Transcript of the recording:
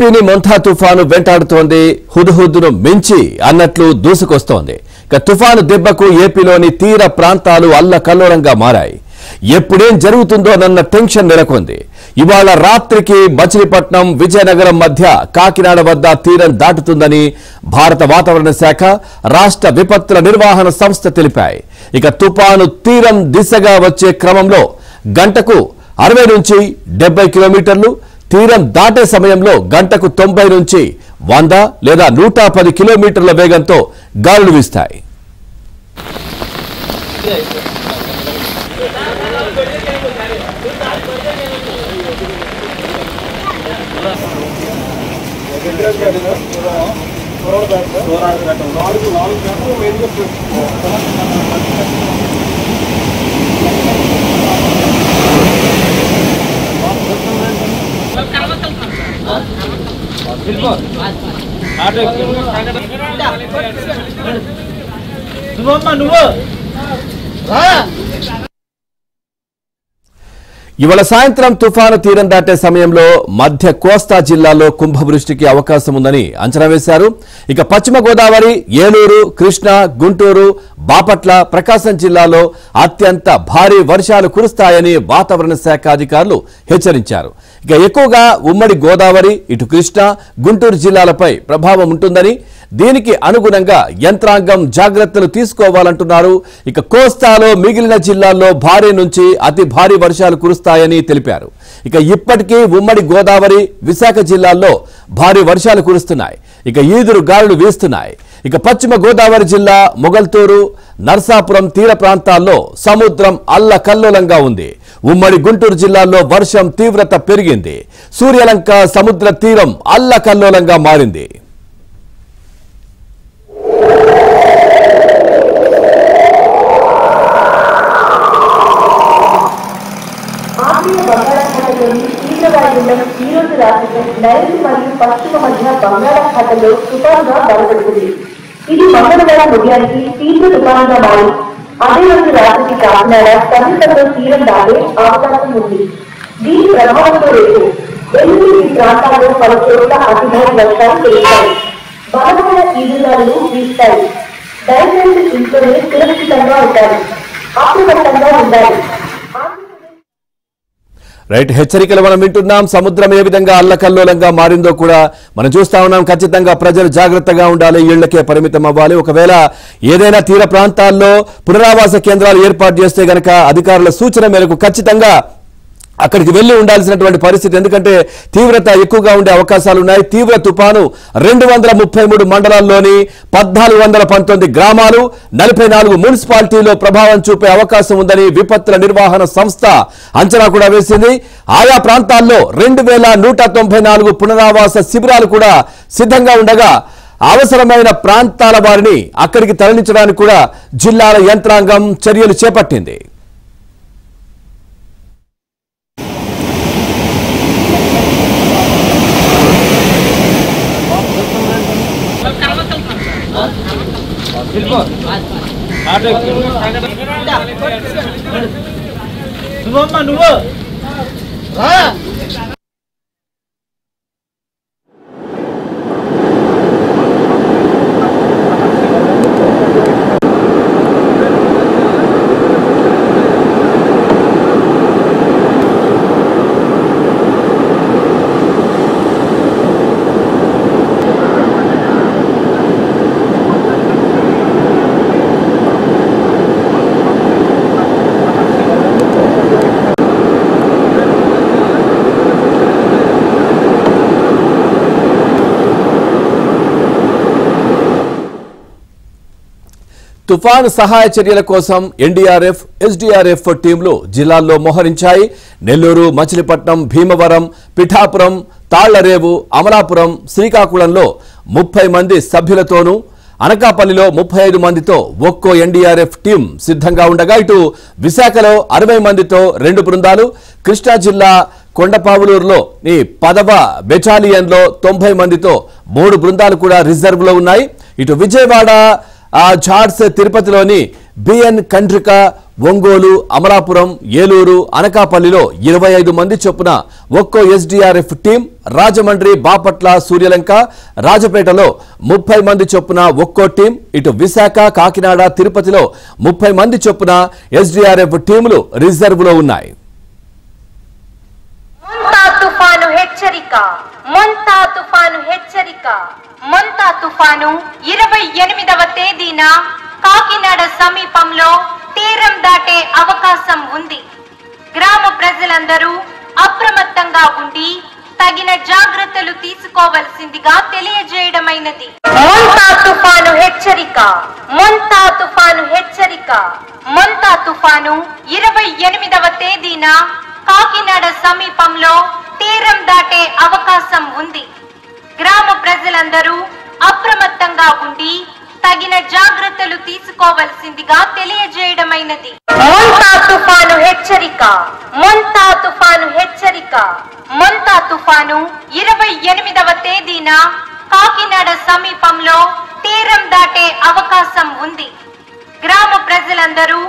ఏపీని మొంతా తుఫాను వెంటాడుతోంది. హుదుహుదును మించి అన్నట్లు దూసుకొస్తోంది. ఇక తుఫాను దెబ్బకు ఏపీలోని తీర ప్రాంతాలు అల్లకల్లోలంగా మారాయి. ఎప్పుడేం జరుగుతుందోనన్న టెన్షన్ నెలకొంది. ఇవాళ రాత్రికి మచిలీపట్నం విజయనగరం మధ్య కాకినాడ వద్ద తీరం దాటుతుందని భారత వాతావరణ శాఖ రాష్ట్ర విపత్తుల నిర్వహణ సంస్థ తెలిపాయి. ఇక తుఫాను తీరం దిశగా వచ్చే క్రమంలో గంటకు 60 నుంచి 70 కిలోమీటర్లు, తీరం దాటే సమయంలో గంటకు 90 నుంచి 100 లేదా 110 కిలోమీటర్ల వేగంతో గాలులు వీస్తాయి. ఇవాళ సాయంత్రం తుఫాను తీరం దాటే సమయంలో మధ్య కోస్తా జిల్లాలో కుంభవృష్టికి అవకాశం ఉందని అంచనా వేశారు. ఇక పశ్చిమ గోదావరి, ఏలూరు, కృష్ణా, గుంటూరు, బాపట్ల, ప్రకాశం జిల్లాలో అత్యంత భారీ వర్షాలు కురుస్తాయని వాతావరణ శాఖ అధికారులు హెచ్చరించారు. ఇక ఎక్కువగా ఉమ్మడి గోదావరి, ఇటు కృష్ణా, గుంటూరు జిల్లాలపై ప్రభావం ఉంటుందని, దీనికి అనుగుణంగా యంత్రాంగం జాగ్రత్తలు తీసుకోవాలంటున్నారు. ఇక కోస్తాలో మిగిలిన జిల్లాల్లో భారీ నుంచి అతి భారీ వర్షాలు కురుస్తాయని తెలిపారు. ఇక ఇప్పటికీ ఉమ్మడి గోదావరి, విశాఖ జిల్లాల్లో భారీ వర్షాలు కురుస్తున్నాయి. ఇక ఈదురు గాలులు వీస్తున్నాయి. ఇక పశ్చిమ గోదావరి జిల్లా మొగల్తూరు, నర్సాపురం తీర ప్రాంతాల్లో సముద్రం అల్లకల్లోలంగా ఉంది. ఉమ్మడి గుంటూరు జిల్లాలో వర్షం తీవ్రత పెరిగింది. సూర్యలంక సముద్ర తీరం అల్లకల్లోలంగా మారింది. ఈ రోజు రాత్రి నైరుతి మరియు పశ్చిమ మధ్య బంగాళాఖాతంలో తుఫానుగా బలపడుతుంది. ఇది మంగళవారం ఉదయానికి తీవ్ర తుఫానుగా మారి అదే రోజు రాత్రికి కాకినాడ సమీపంలో తీరం దాటే అవకాశం ఉంది. దీని ప్రభావంతో రేపు ఎల్లుండి ఈ ప్రాంతాల్లో పలు చోట్ల అతి భారీ వర్షాలు కురుస్తాయి. బలమైన ఈదుగాలులు వీస్తాయి. దయచేసి ఇంట్లోనే సురక్షితంగా ఉంటారు, అప్రమత్తంగా ఉండాలి. రైట్, హెచ్చరికలు మనం వింటున్నాం. సముద్రం ఏ విధంగా అల్లకల్లోలంగా మారిందో కూడా మనం చూస్తా ఉన్నాం. ఖచ్చితంగా ప్రజలు జాగ్రత్తగా ఉండాలి, ఇళ్లకే పరిమితం అవ్వాలి. ఒకవేళ ఏదైనా తీర ప్రాంతాల్లో పునరావాస కేంద్రాలు ఏర్పాటు చేస్తే గనక అధికారుల సూచన మేరకు ఖచ్చితంగా అక్కడికి వెళ్లి ఉండాల్సినటువంటి పరిస్థితి. ఎందుకంటే తీవ్రత ఎక్కువగా ఉండే అవకాశాలున్నాయి. తీవ్ర తుపాను 233 మండలాల్లోని 1419 గ్రామాలు, 44 మున్సిపాలిటీలో ప్రభావం చూపే అవకాశం ఉందని విపత్తుల నిర్వహణ సంస్థ అంచనా కూడా వేసింది. ఆయా ప్రాంతాల్లో 2194 పునరావాస శిబిరాలు కూడా సిద్ధంగా ఉండగా అవసరమైన ప్రాంతాల వారిని అక్కడికి తరలించడానికి కూడా జిల్లాల యంత్రాంగం చర్యలు చేపట్టింది. తుఫాను సహాయ చర్యల కోసం ఎన్డీఆర్ఎఫ్, ఎస్డీఆర్ఎఫ్ టీంలు జిల్లాల్లో మోహరించాయి. నెల్లూరు, మచిలీపట్నం, భీమవరం, పిఠాపురం, తాళ్లరేవు, అమలాపురం, శ్రీకాకుళంలో 30 మంది సభ్యులతోనూ, అనకాపల్లిలో 35 మందితో ఒక్కో ఎన్డీఆర్ఎఫ్ టీం సిద్ధంగా ఉండగా ఇటు విశాఖలో 60 మందితో 2 బృందాలు, కృష్ణా జిల్లా కొండపావులూరులో ఈ 10వ బెటాలియన్లో 90 మందితో 3 బృందాలు కూడా రిజర్వ్లో ఉన్నాయి. ఇటు విజయవాడ, ఝాట్స్, తిరుపతిలోని బిఎన్ కండ్రిక, ఒంగోలు, అమలాపురం, ఏలూరు, అనకాపల్లిలో 25 మంది చొప్పున ఒక్కో ఎస్డీఆర్ఎఫ్ టీం, రాజమండ్రి, బాపట్ల, సూర్యలంక, రాజపేటలో 30 మంది చొప్పున ఒక్కో టీం, ఇటు విశాఖ, కాకినాడ, తిరుపతిలో 30 మంది చొప్పున ఎస్డీఆర్ఎఫ్ టీములు రిజర్వులో ఉన్నాయి. మొంతా తుఫాను 28వ తేదీన కాకినాడ సమీపంలో తీరం దాటే అవకాశం ఉంది. గ్రామ ప్రజలందరూ అప్రమత్తంగా ఉండి తగిన జాగ్రత్తలు తీసుకోవాల్సిందిగా తెలియజేయడమైనది. మొంతా తుఫాను హెచ్చరిక. మొంతా తుఫాను 28వ తేదీన కాకినాడ సమీపంలో తీరం దాటే అవకాశం ఉంది. గ్రామ ప్రజలందరూ అప్రమత్తంగా ఉండి తగిన జాగ్రత్తలు తీసుకోవాల్సిందిగా తెలియజేయడమైనది. మొంతా తుఫాను హెచ్చరిక. మొంతా తుఫాను 28వ తేదీన కాకినాడ సమీపంలో తీరం దాటే అవకాశం ఉంది. గ్రామ ప్రజలందరూ